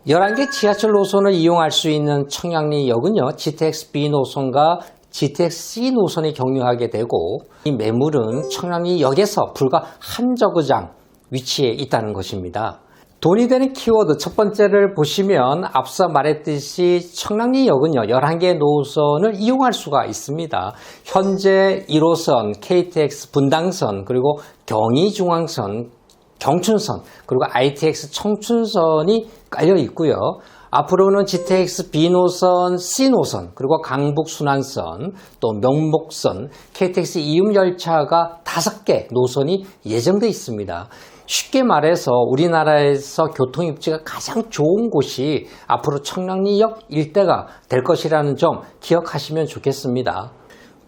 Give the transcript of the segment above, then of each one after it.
11개 지하철 노선을 이용할 수 있는 청량리역은요, GTX-B 노선과 GTX-C 노선이 경유하게 되고, 이 매물은 청량리역에서 불과 한 정거장 위치에 있다는 것입니다. 돈이 되는 키워드 첫 번째를 보시면 앞서 말했듯이 청량리역은요, 11개 노선을 이용할 수가 있습니다. 현재 1호선, KTX 분당선, 그리고 경의중앙선, 경춘선, 그리고 ITX 청춘선이 깔려 있고요. 앞으로는 GTX B노선, C노선, 그리고 강북순환선, 또 명목선, KTX 이음열차가 5개 노선이 예정되어 있습니다. 쉽게 말해서 우리나라에서 교통입지가 가장 좋은 곳이 앞으로 청량리역 일대가 될 것이라는 점 기억하시면 좋겠습니다.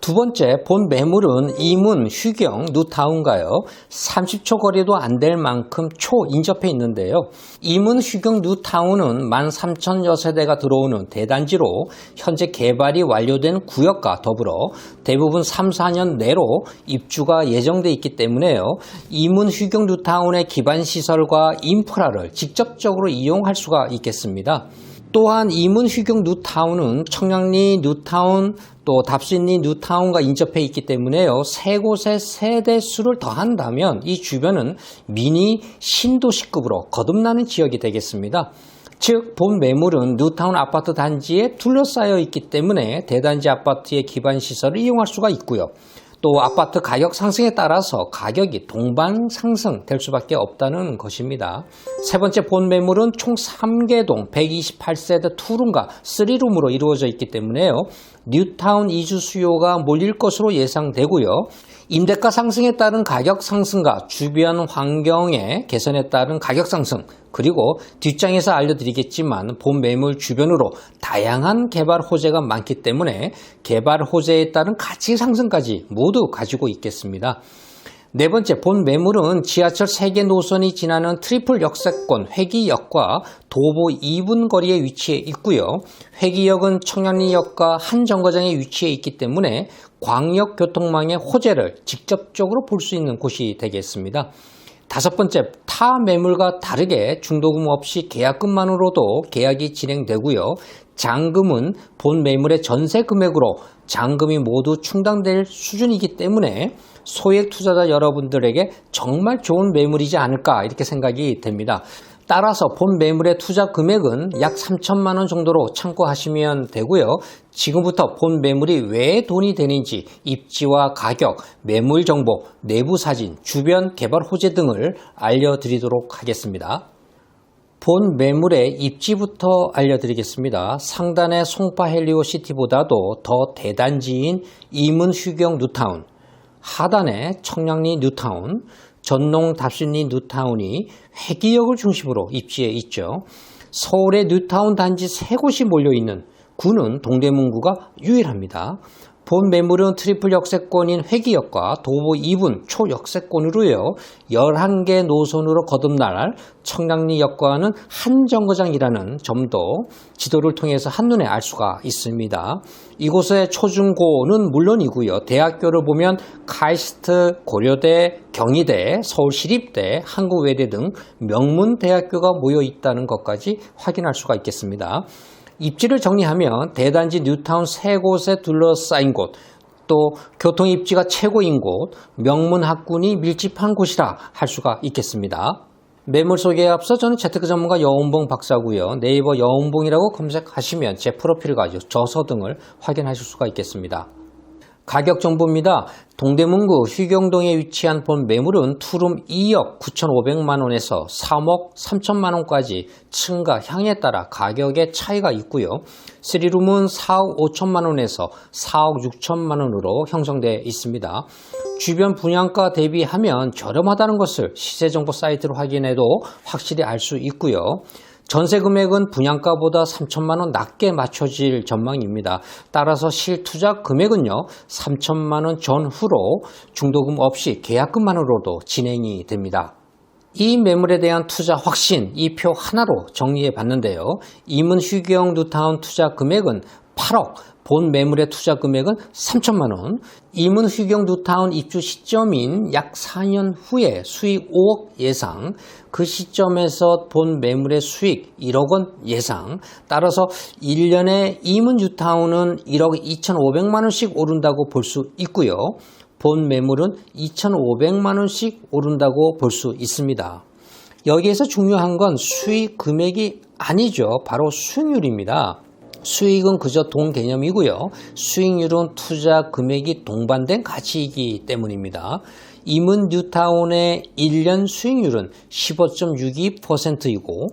두 번째, 본 매물은 이문, 휴경, 뉴타운가요. 30초 거리도 안 될 만큼 초인접해 있는데요. 이문, 휴경, 뉴타운은 13,000여 세대가 들어오는 대단지로 현재 개발이 완료된 구역과 더불어 대부분 3, 4년 내로 입주가 예정돼 있기 때문에요. 이문, 휴경, 뉴타운의 기반시설과 인프라를 직접적으로 이용할 수가 있겠습니다. 또한 이문, 휴경, 뉴타운은 청량리, 뉴타운, 또 답신리, 뉴타운과 인접해 있기 때문에요. 세 곳의 세대 수를 더한다면 이 주변은 미니 신도시급으로 거듭나는 지역이 되겠습니다. 즉, 본 매물은 뉴타운 아파트 단지에 둘러싸여 있기 때문에 대단지 아파트의 기반시설을 이용할 수가 있고요. 또 아파트 가격 상승에 따라서 가격이 동반 상승될 수밖에 없다는 것입니다. 세 번째, 본 매물은 총 3개동 128세대 2룸과 3룸으로 이루어져 있기 때문에요. 뉴타운 이주 수요가 몰릴 것으로 예상되고요. 임대가 상승에 따른 가격 상승과 주변 환경의 개선에 따른 가격 상승, 그리고 뒷장에서 알려드리겠지만 본 매물 주변으로 다양한 개발 호재가 많기 때문에 개발 호재에 따른 가치 상승까지 모두 가지고 있겠습니다. 네 번째, 본 매물은 지하철 3개 노선이 지나는 트리플 역세권 회기역과 도보 2분 거리에 위치해 있고요. 회기역은 청량리역과 한 정거장에 위치해 있기 때문에 광역교통망의 호재를 직접적으로 볼 수 있는 곳이 되겠습니다. 다섯 번째, 타 매물과 다르게 중도금 없이 계약금만으로도 계약이 진행되고요. 잔금은 본 매물의 전세 금액으로 잔금이 모두 충당될 수준이기 때문에 소액 투자자 여러분들에게 정말 좋은 매물이지 않을까 이렇게 생각이 됩니다. 따라서 본 매물의 투자 금액은 약 3천만 원 정도로 참고하시면 되고요. 지금부터 본 매물이 왜 돈이 되는지 입지와 가격, 매물 정보, 내부 사진, 주변 개발 호재 등을 알려드리도록 하겠습니다. 본 매물의 입지부터 알려드리겠습니다. 상단의 송파 헬리오시티보다도 더 대단지인 이문 휴경 뉴타운, 하단의 청량리 뉴타운, 전농 답신리 뉴타운이 회기역을 중심으로 입지해 있죠. 서울의 뉴타운 단지 3곳이 몰려있는 구는 동대문구가 유일합니다. 본 매물은 트리플 역세권인 회기역과 도보 2분 초역세권으로요. 11개 노선으로 거듭날 청량리역과는 한 정거장이라는 점도 지도를 통해서 한눈에 알 수가 있습니다. 이곳의 초중고는 물론이고요. 대학교를 보면 카이스트, 고려대, 경희대, 서울시립대, 한국외대 등 명문 대학교가 모여 있다는 것까지 확인할 수가 있겠습니다. 입지를 정리하면 대단지 뉴타운 3곳에 둘러싸인 곳, 또 교통입지가 최고인 곳, 명문 학군이 밀집한 곳이라 할 수가 있겠습니다. 매물 소개에 앞서 저는 재테크 전문가 여운봉 박사고요. 네이버 여운봉이라고 검색하시면 제 프로필과 저서 등을 확인하실 수가 있겠습니다. 가격 정보입니다. 동대문구 휴경동에 위치한 본 매물은 투룸 2억 9,500만 원에서 3억 3천만 원까지 층과 향에 따라 가격의 차이가 있고요. 3룸은 4억 5천만 원에서 4억 6천만 원으로 형성되어 있습니다. 주변 분양가 대비하면 저렴하다는 것을 시세정보 사이트로 확인해도 확실히 알 수 있고요. 전세 금액은 분양가보다 3천만 원 낮게 맞춰질 전망입니다. 따라서 실투자 금액은요, 3천만 원 전후로 중도금 없이 계약금만으로도 진행이 됩니다. 이 매물에 대한 투자 확신, 이 표 하나로 정리해 봤는데요. 이문 휴경 뉴타운 투자 금액은 8억, 본 매물의 투자 금액은 3천만 원, 임은 휘경 뉴타운 입주 시점인 약 4년 후에 수익 5억 예상, 그 시점에서 본 매물의 수익 1억 원 예상, 따라서 1년에 임은 뉴타운은 1억 2,500만 원씩 오른다고 볼 수 있고요. 본 매물은 2,500만 원씩 오른다고 볼 수 있습니다. 여기에서 중요한 건 수익 금액이 아니죠. 바로 수익률입니다. 수익은 그저 돈 개념이고요. 수익률은 투자 금액이 동반된 가치이기 때문입니다. 임은 뉴타운의 1년 수익률은 15.62%이고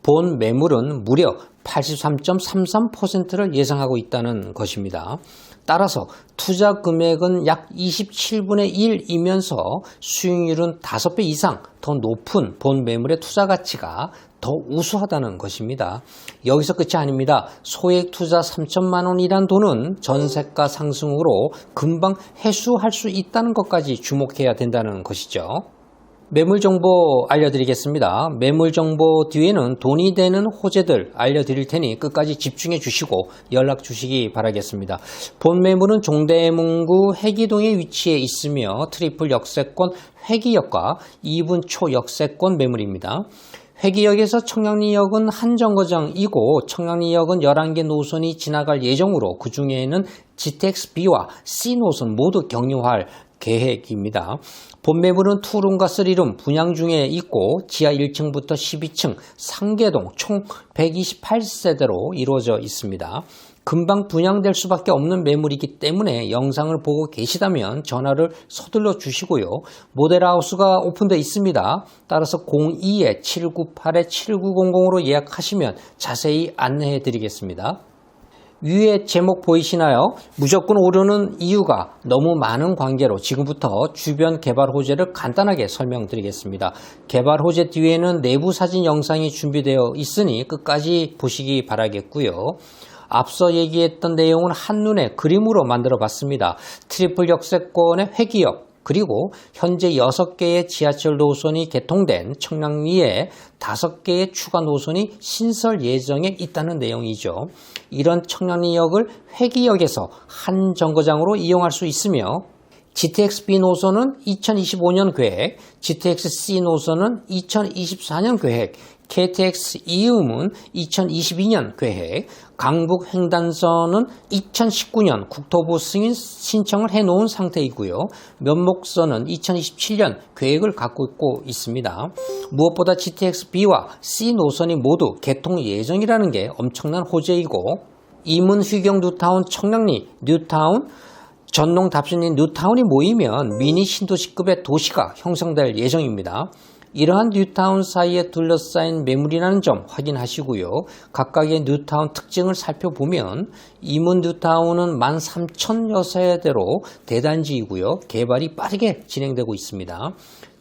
본 매물은 무려 83.33%를 예상하고 있다는 것입니다. 따라서 투자 금액은 약 27분의 1이면서 수익률은 5배 이상 더 높은 본 매물의 투자 가치가 더 우수하다는 것입니다. 여기서 끝이 아닙니다. 소액 투자 3천만 원이란 돈은 전세가 상승으로 금방 회수할 수 있다는 것까지 주목해야 된다는 것이죠. 매물 정보 알려드리겠습니다. 매물 정보 뒤에는 돈이 되는 호재들 알려드릴 테니 끝까지 집중해 주시고 연락 주시기 바라겠습니다. 본 매물은 종대문구 회기동에 위치해 있으며 트리플 역세권 회기역과 2분 초 역세권 매물입니다. 회기역에서 청량리역은 한 정거장이고 청량리역은 11개 노선이 지나갈 예정으로 그 중에는 GTX-B와 C 노선 모두 경유할 계획입니다. 본 매물은 2룸과 3룸 분양 중에 있고 지하 1층부터 12층 상계동 총 128세대로 이루어져 있습니다. 금방 분양될 수밖에 없는 매물이기 때문에 영상을 보고 계시다면 전화를 서둘러 주시고요. 모델하우스가 오픈되어 있습니다. 따라서 02-798-7900으로 예약하시면 자세히 안내해 드리겠습니다. 위에 제목 보이시나요? 무조건 오르는 이유가 너무 많은 관계로 지금부터 주변 개발 호재를 간단하게 설명드리겠습니다. 개발 호재 뒤에는 내부 사진 영상이 준비되어 있으니 끝까지 보시기 바라겠고요. 앞서 얘기했던 내용은 한눈에 그림으로 만들어 봤습니다. 트리플 역세권의 회기역, 그리고 현재 6개의 지하철 노선이 개통된 청량리에 5개의 추가 노선이 신설 예정에 있다는 내용이죠. 이런 청량리역을 회기역에서 한 정거장으로 이용할 수 있으며 GTX-B 노선은 2025년 계획, GTX-C 노선은 2024년 계획, KTX-이음은 2022년 계획, 강북 횡단선은 2019년 국토부 승인 신청을 해놓은 상태이고요. 면목선은 2027년 계획을 갖고 있습니다. 무엇보다 GTX-B와 C 노선이 모두 개통 예정이라는 게 엄청난 호재이고 임은 휘경 뉴타운 청량리 뉴타운 전농 답신리 뉴타운이 모이면 미니 신도시급의 도시가 형성될 예정입니다. 이러한 뉴타운 사이에 둘러싸인 매물이라는 점 확인하시고요. 각각의 뉴타운 특징을 살펴보면 임은 뉴타운은 13,000여 세대로 대단지이고요. 개발이 빠르게 진행되고 있습니다.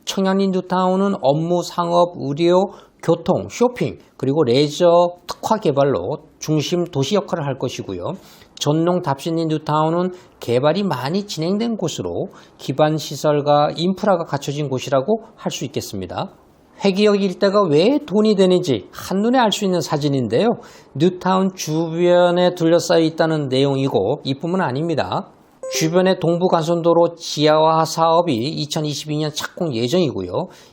청량리 뉴타운은 업무, 상업, 의료, 교통, 쇼핑, 그리고 레저 특화 개발로 중심 도시 역할을 할 것이고요. 전농 답신리 뉴타운은 개발이 많이 진행된 곳으로 기반 시설과 인프라가 갖춰진 곳이라고 할 수 있겠습니다. 회기역 일대가 왜 돈이 되는지 한눈에 알 수 있는 사진인데요. 뉴타운 주변에 둘러싸여 있다는 내용이고 이뿐만 아닙니다. 주변의 동부간선도로 지하화 사업이 2022년 착공 예정이고요.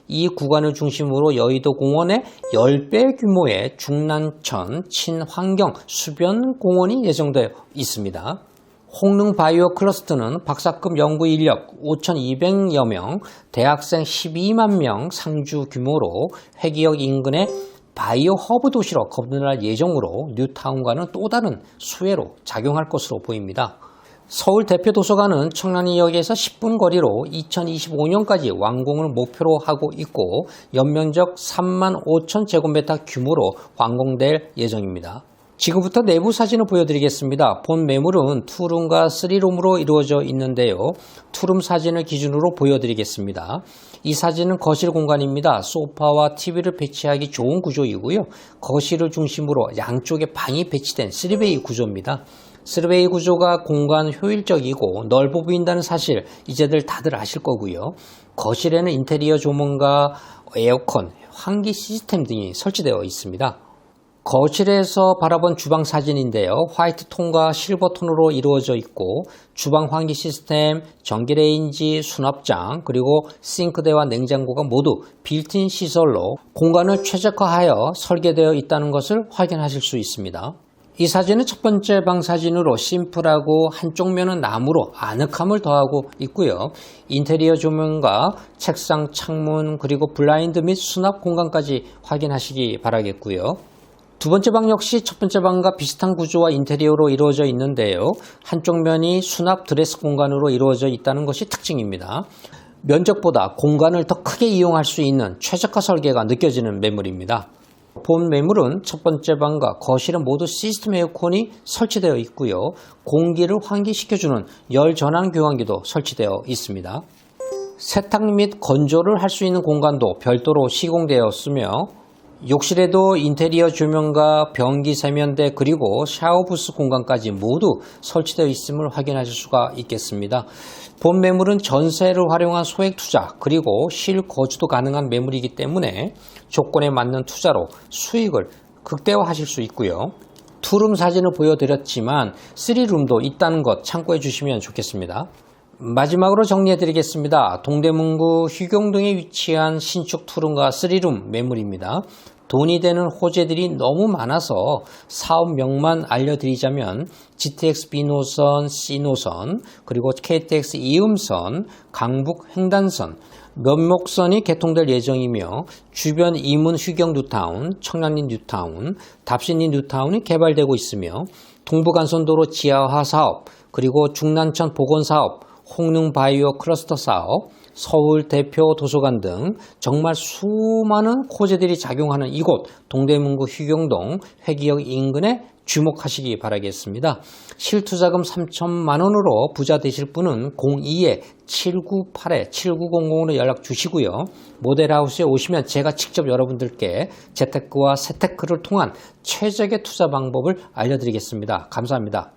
이 구간을 중심으로 여의도 공원의 10배 규모의 중랑천 친환경 수변 공원이 예정되어 있습니다. 홍릉 바이오 클러스터는 박사급 연구 인력 5,200여 명, 대학생 12만 명 상주 규모로 회기역 인근의 바이오 허브 도시로 거듭날 예정으로 뉴타운과는 또 다른 수혜로 작용할 것으로 보입니다. 서울 대표 도서관은 청량리역에서 10분 거리로 2025년까지 완공을 목표로 하고 있고 연면적 35,000제곱미터 규모로 완공될 예정입니다. 지금부터 내부 사진을 보여드리겠습니다. 본 매물은 2룸과 3룸으로 이루어져 있는데요. 2룸 사진을 기준으로 보여드리겠습니다. 이 사진은 거실 공간입니다. 소파와 TV를 배치하기 좋은 구조이고요. 거실을 중심으로 양쪽에 방이 배치된 3베이 구조입니다. 3베이 구조가 공간 효율적이고 넓어 보인다는 사실 이제들 다들 아실 거고요. 거실에는 인테리어 조명과 에어컨, 환기 시스템 등이 설치되어 있습니다. 거실에서 바라본 주방 사진인데요. 화이트 톤과 실버 톤으로 이루어져 있고 주방 환기 시스템, 전기레인지, 수납장, 그리고 싱크대와 냉장고가 모두 빌트인 시설로 공간을 최적화하여 설계되어 있다는 것을 확인하실 수 있습니다. 이 사진은 첫 번째 방 사진으로 심플하고 한쪽 면은 나무로 아늑함을 더하고 있고요. 인테리어 조명과 책상, 창문, 그리고 블라인드 및 수납 공간까지 확인하시기 바라겠고요. 두 번째 방 역시 첫 번째 방과 비슷한 구조와 인테리어로 이루어져 있는데요. 한쪽 면이 수납 드레스 공간으로 이루어져 있다는 것이 특징입니다. 면적보다 공간을 더 크게 이용할 수 있는 최적화 설계가 느껴지는 매물입니다. 본 매물은 첫 번째 방과 거실에 모두 시스템 에어컨이 설치되어 있고요. 공기를 환기시켜주는 열 전환 교환기도 설치되어 있습니다. 세탁 및 건조를 할 수 있는 공간도 별도로 시공되었으며 욕실에도 인테리어 조명과 변기 세면대 그리고 샤워부스 공간까지 모두 설치되어 있음을 확인하실 수가 있겠습니다. 본 매물은 전세를 활용한 소액 투자 그리고 실거주도 가능한 매물이기 때문에 조건에 맞는 투자로 수익을 극대화하실 수 있고요. 투룸 사진을 보여드렸지만 3룸도 있다는 것 참고해 주시면 좋겠습니다. 마지막으로 정리해 드리겠습니다. 동대문구 휴경동에 위치한 신축 투룸과 3룸 매물입니다. 돈이 되는 호재들이 너무 많아서 사업명만 알려드리자면 GTX B노선, C노선, 그리고 KTX 이음선, 강북 횡단선, 면목선이 개통될 예정이며 주변 이문 휴경 뉴타운, 청량리 뉴타운, 답신리 뉴타운이 개발되고 있으며 동부간선도로 지하화 사업, 그리고 중난천 보건사업, 홍릉 바이오 클러스터 사업, 서울 대표 도서관 등 정말 수많은 호재들이 작용하는 이곳 동대문구 휴경동 회기역 인근에 주목하시기 바라겠습니다. 실투자금 3천만 원으로 부자 되실 분은 02-798-7900으로 연락 주시고요. 모델하우스에 오시면 제가 직접 여러분들께 재테크와 세테크를 통한 최적의 투자 방법을 알려드리겠습니다. 감사합니다.